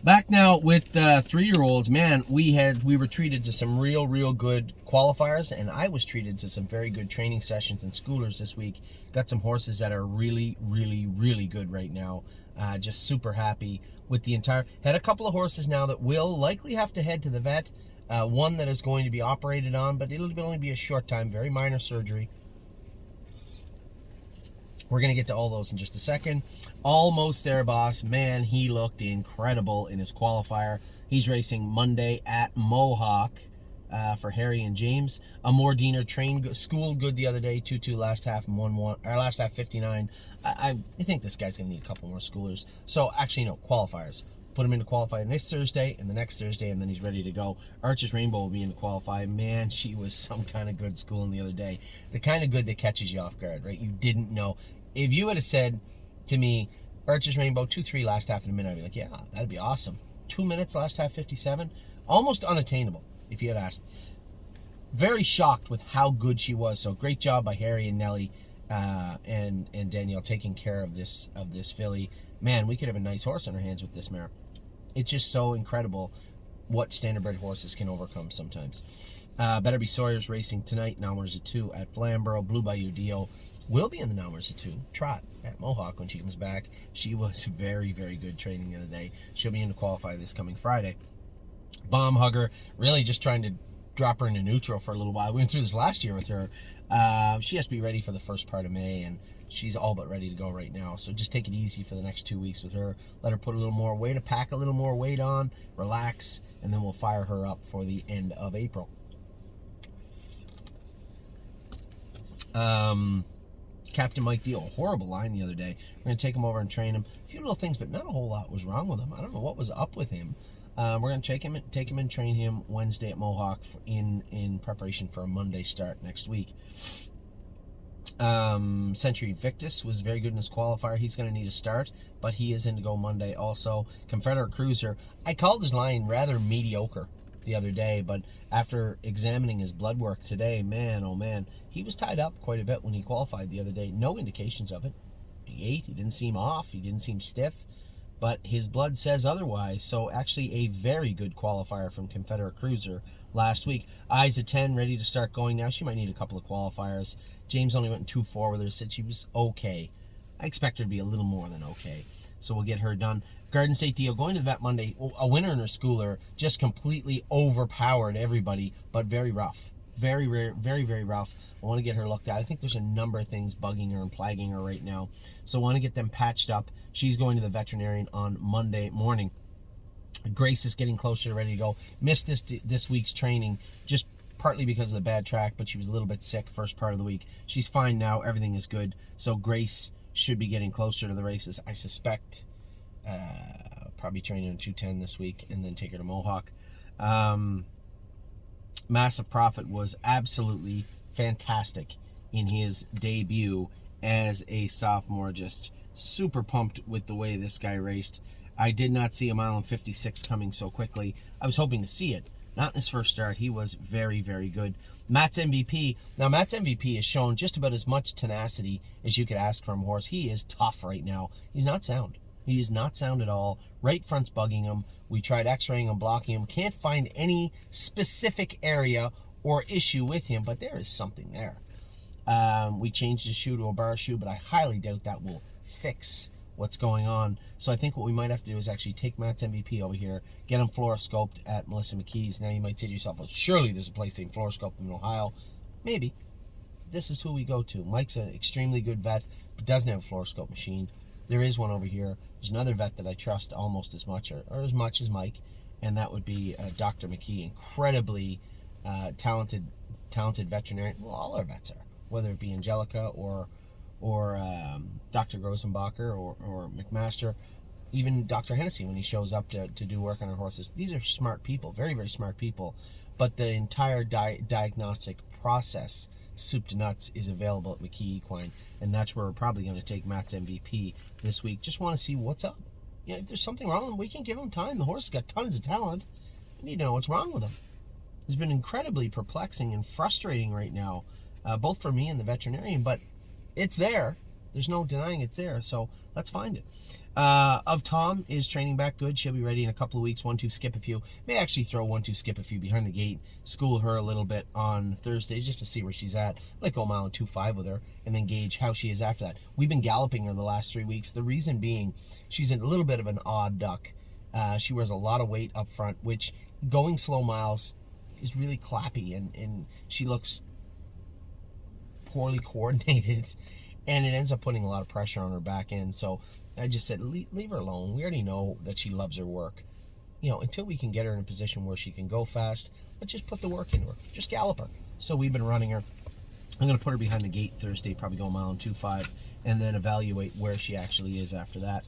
Back now with 3-year-olds. Man, we were treated to some real good qualifiers, and I was treated to some very good training sessions and schoolers this week. Got some horses that are really good right now. Just super happy with the entire. Had a couple of horses now that will likely have to head to the vet. One that is going to be operated on, but it'll only be a short time, very minor surgery. We're going to get to all those in just a second. Almost there, boss. Man, he looked incredible in his qualifier. He's racing Monday at Mohawk for Harry and James. Amor Diener trained, schooled good the other day. 2-2 last half and 1-1. Or last half 59. I think this guy's going to need a couple more schoolers. So actually, no, qualifiers. Put him in to qualify this Thursday and the next Thursday, and then he's ready to go. Archer's Rainbow will be in to qualify. Man, she was some kind of good schooling the other day. The kind of good that catches you off guard, right? You didn't know. If you would have said to me, Archer's Rainbow, 2-3 last half in a minute, I'd be like, yeah, that'd be awesome. 2 minutes last half 57, almost unattainable if you had asked. Very shocked with how good she was. So great job by Harry and Nelly and Danielle taking care of this filly. Man, we could have a nice horse on our hands with this mare. It's just so incredible what standardbred horses can overcome sometimes. Better Be Sawyer's racing tonight, Nominers of 2 at Flamborough. Blue Bayou Dio will be in the Nominers of 2 trot at Mohawk when she comes back. She was very good training the other day. She'll be in to qualify this coming Friday. Bomb Hugger, really just trying to drop her into neutral for a little while. We went through this last year with her. She has to be ready for the first part of May, and she's all but ready to go right now. So just take it easy for the next 2 weeks with her. Let her put a little more weight, pack a little more weight on, relax, and then we'll fire her up for the end of April. Captain Mike Deal, a horrible line the other day. We're going to take him over and train him. A few little things, but not a whole lot was wrong with him. I don't know what was up with him. We're going to take him and train him Wednesday at Mohawk in preparation for a Monday start next week. Century Victus was very good in his qualifier. He's going to need a start, but he is in to go Monday also. Confederate Cruiser, I called his line rather mediocre the other day, but after examining his blood work today, man, oh man, he was tied up quite a bit when he qualified the other day. No indications of it. He ate, he didn't seem off, he didn't seem stiff, but his blood says otherwise. So actually a very good qualifier from Confederate Cruiser last week. Eyes at 10, ready to start going now. She might need a couple of qualifiers. James only went in 2-4 with her, said she was okay. I expect her to be a little more than okay. So we'll get her done. Garden State Deal, going to the vet Monday, a winner in her schooler, just completely overpowered everybody, but very rough. Very rough. I want to get her looked at. I think there's a number of things bugging her and plaguing her right now. So I want to get them patched up. She's going to the veterinarian on Monday morning. Grace is getting closer, ready to go. Missed this week's training just partly because of the bad track, but she was a little bit sick first part of the week. She's fine now. Everything is good. So Grace should be getting closer to the races. I suspect probably train her in 210 this week and then take her to Mohawk. Massive Profit was absolutely fantastic in his debut as a sophomore. Just super pumped with the way this guy raced. I did not see a mile and 56 coming so quickly. I was hoping to see it. Not in his first start. He was very good. Matt's MVP. Now, Matt's MVP has shown just about as much tenacity as you could ask from a horse. He is tough right now. He's not sound. He is not sound at all. Right front's bugging him. We tried x-raying him, blocking him. Can't find any specific area or issue with him, but there is something there. We changed his shoe to a bar shoe, but I highly doubt that will fix what's going on. So I think what we might have to do is actually take Matt's MVP over here, get him fluoroscoped at Melissa McKee's. Now you might say to yourself, well, surely there's a place named fluoroscope in Ohio. Maybe. This is who we go to. Mike's an extremely good vet, but doesn't have a fluoroscope machine. There is one over here. There's another vet that I trust almost as much or as much as Mike, and that would be Dr. McKee. Incredibly talented veterinarian. Well, all our vets are, whether it be Angelica or Dr. Grosenbacher or McMaster, even Dr. Hennessy when he shows up to do work on our horses. These are smart people, very smart people, but the entire diagnostic process, soup to nuts, is available at McKee Equine, and that's where we're probably going to take Matt's MVP this week. Just want to see what's up. You know, if there's something wrong, we can give him time. The horse has got tons of talent. We need to know what's wrong with him. It's been incredibly perplexing and frustrating right now, both for me and the veterinarian, but it's there. There's no denying it's there, so let's find it. Of Tom is training back good. She'll be ready in a couple of weeks. 1-2 skip a few. May actually throw 1-2 skip a few behind the gate. School her a little bit on Thursdays just to see where she's at. Like go a mile and 2.5 with her and then gauge how she is after that. We've been galloping her the last 3 weeks. The reason being she's a little bit of an odd duck. She wears a lot of weight up front, which going slow miles is really clappy, and she looks poorly coordinated, and it ends up putting a lot of pressure on her back end. So I just said, leave her alone. We already know that she loves her work. Until we can get her in a position where she can go fast, let's just put the work into her. Just gallop her. So we've been running her. I'm going to put her behind the gate Thursday, probably go a mile and 2.5, and then evaluate where she actually is after that.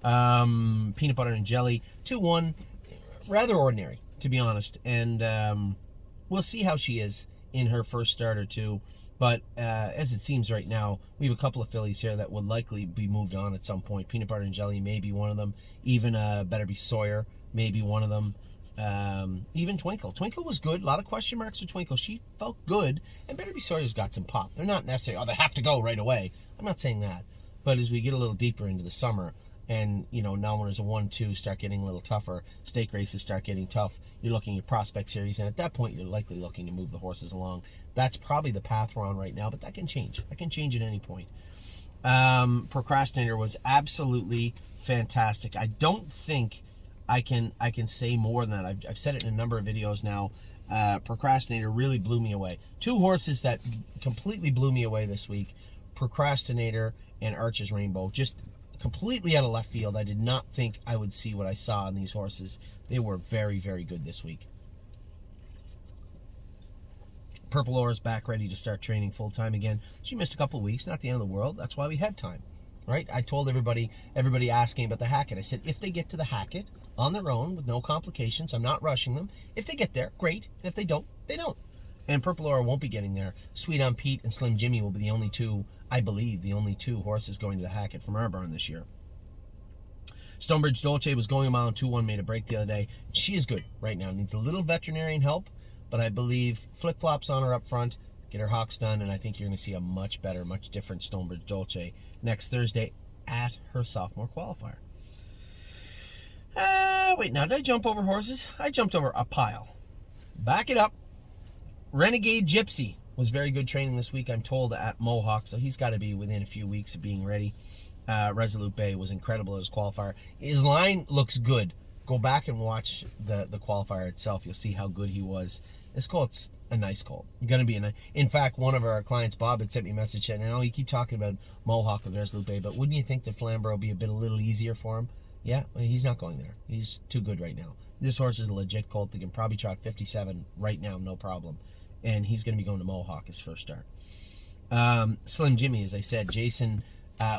Peanut butter and jelly, 2-1, rather ordinary, to be honest. And we'll see how she is in her first start or two. But as it seems right now, we have a couple of fillies here that would likely be moved on at some point. Peanut butter and jelly may be one of them. Even Better Be Sawyer may be one of them. Even Twinkle. Twinkle was good. A lot of question marks for Twinkle. She felt good. And Better Be Sawyer's got some pop. They're not necessarily, they have to go right away. I'm not saying that. But as we get a little deeper into the summer, and now when there's a 1-2 start getting a little tougher, stake races start getting tough, you're looking at prospect series, and at that point you're likely looking to move the horses along. That's probably the path we're on right now, but that can change. That can change at any point. Procrastinator was absolutely fantastic. I don't think I can say more than that. I've said it in a number of videos now. Procrastinator really blew me away. 2 horses that completely blew me away this week: Procrastinator and Archer's Rainbow. Just completely out of left field. I did not think I would see what I saw in these horses. They were very, very good this week. Purple Aura's back ready to start training full-time again. She missed a couple of weeks, not the end of the world. That's why we have time, right? I told everybody asking about the Hackett. I said, if they get to the Hackett on their own with no complications, I'm not rushing them. If they get there, great. And if they don't, they don't. And Purple Aura won't be getting there. Sweet on Pete and Slim Jimmy will be the only two, I believe, the only 2 horses going to the Hackett from our barn this year. Stonebridge Dolce was going a mile and 2-1, made a break the other day. She is good right now. Needs a little veterinarian help, but I believe flip-flops on her up front, get her hocks done, and I think you're going to see a much better, much different Stonebridge Dolce next Thursday at her sophomore qualifier. Wait, now did I jump over horses? I jumped over a pile. Back it up. Renegade Gypsy was very good training this week, I'm told, at Mohawk, so he's got to be within a few weeks of being ready. Resolute Bay was incredible as qualifier. His line looks good. Go back and watch the qualifier itself. You'll see how good he was. This colt's a nice colt. Going to be in fact, one of our clients, Bob, had sent me a message saying, I know you keep talking about Mohawk with Resolute Bay, but wouldn't you think that Flamborough would be a little easier for him? Yeah, well, he's not going there. He's too good right now. This horse is a legit colt that can probably trot 57 right now, no problem. And he's going to be going to Mohawk his first start. Slim Jimmy, as I said, Jason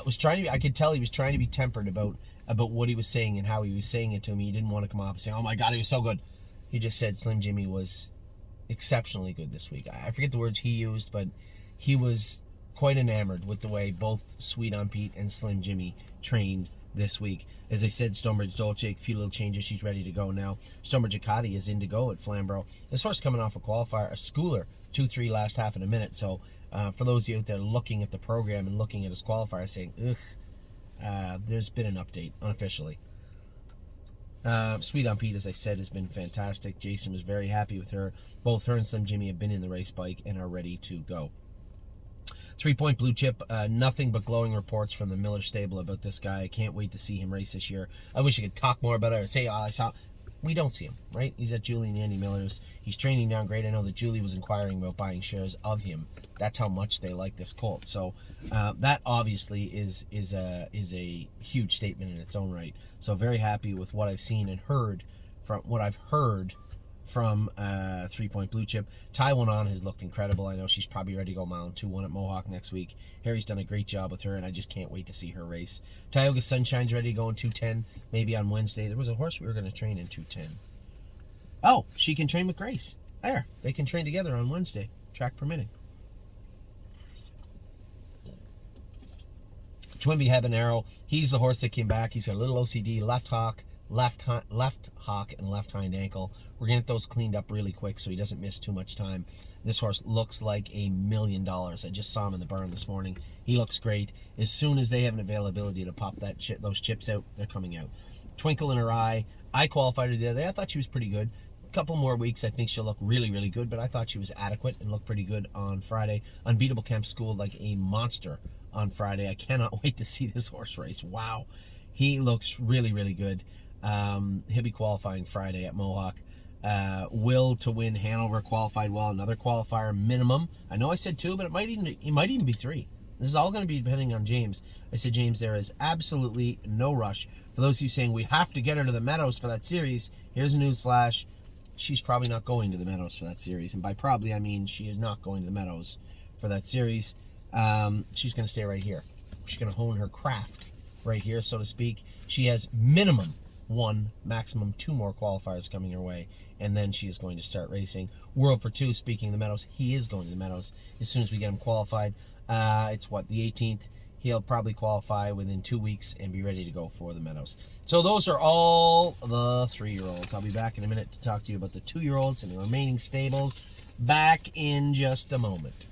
was trying to be, I could tell he was trying to be tempered about what he was saying and how he was saying it to me. He didn't want to come off and say, oh my God, he was so good. He just said Slim Jimmy was exceptionally good this week. I forget the words he used, but he was quite enamored with the way both Sweet on Pete and Slim Jimmy trained this week. As I said, Stonebridge Dolce, a few little changes. She's ready to go now. Stonebridge Acadi is in to go at Flamborough. This horse coming off a qualifier, a schooler, 2-3 last half in a minute. So for those of you out there looking at the program and looking at his qualifier saying, ugh, there's been an update unofficially. Sweet on Pete, as I said, has been fantastic. Jason was very happy with her. Both her and Slim Jimmy have been in the race bike and are ready to go. 3 Point Blue Chip, nothing but glowing reports from the Miller stable about this guy. I can't wait to see him race this year. I wish I could talk more about it or say, oh, I saw. We don't see him, right? He's at Julie and Andy Miller's. He's training down great. I know that Julie was inquiring about buying shares of him. That's how much they like this colt. So that obviously is a huge statement in its own right. So very happy with what I've seen and heard from 3 Point Blue Chip. Taiwan On has looked incredible. I know she's probably ready to go mile and 2-1 at Mohawk next week. Harry's done a great job with her, and I just can't wait to see her race. Tioga Sunshine's ready to go in 210, maybe on Wednesday. There was a horse we were going to train in 210. Oh, she can train with Grace. There, they can train together on Wednesday, track permitting. Twinbee Habanero, he's the horse that came back. He's got a little OCD, left hock, left hock and left hind ankle. We're going to get those cleaned up really quick so he doesn't miss too much time. This horse looks like $1 million. I just saw him in the barn this morning. He looks great. As soon as they have an availability to pop those chips out, they're coming out. Twinkle in her eye. I qualified her the other day. I thought she was pretty good. A couple more weeks, I think she'll look really, really good, but I thought she was adequate and looked pretty good on Friday. Unbeatable Camp schooled like a monster on Friday. I cannot wait to see this horse race. Wow. He looks really, really good. He'll be qualifying Friday at Mohawk. Will to win Hanover qualified well, another qualifier minimum. I know I said 2, but it might even be 3. This is all going to be depending on James. I said, James, there is absolutely no rush. For those of you saying we have to get her to the Meadows for that series, here's a news flash. She's probably not going to the Meadows for that series. And by probably, I mean she is not going to the Meadows for that series. She's going to stay right here. She's going to hone her craft right here, so to speak. She has minimum 1, maximum 2 more qualifiers coming her way, and then she is going to start racing. World for 2, speaking of the Meadows, he is going to the Meadows as soon as we get him qualified. It's what, the 18th? He'll probably qualify within 2 weeks and be ready to go for the Meadows. So those are all the 3-year-olds. I'll be back in a minute to talk to you about the 2-year-olds and the remaining stables. Back in just a moment.